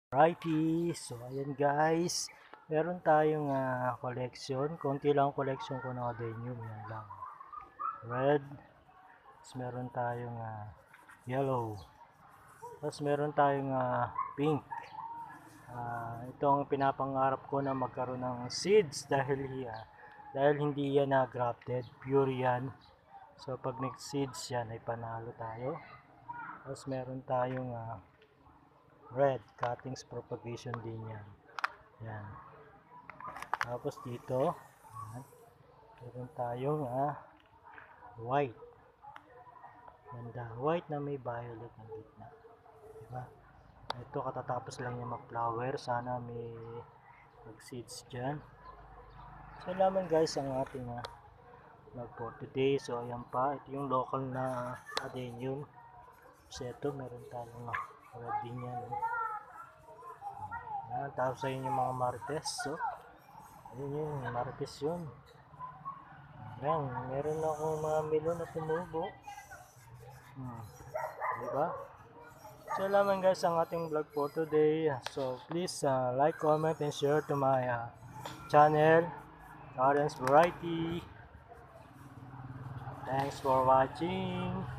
Righty, so ayan guys, meron tayong collection, konti lang collection ko ng adenium, yan lang. Red, tapos meron tayong yellow, tapos meron tayong pink. Ito ang pinapangarap ko na magkaroon ng seeds dahil hindi yan grafted, pure yan. So pag nag-seeds yan ay panalo tayo. Tapos meron tayong red, cuttings propagation din yan. Yan. Tapos dito, yan, meron tayong white. Ganda. White na may violet na gitna. Diba? Ito katatapos lang yung mag-flower. Sana may mag-seeds dyan. So laman guys ang ating vlog for today. So ayan pa. Ito yung local na adenium. So ito meron tayong red din yan. Yan. Tapos ayun yung mga marites. So ayun yung marites yun. Yan. Meron akong mga melon na tumubo. Diba? So laman guys ang ating vlog for today. So please like, comment, and share to my channel, Gardens Variety. Thanks for watching.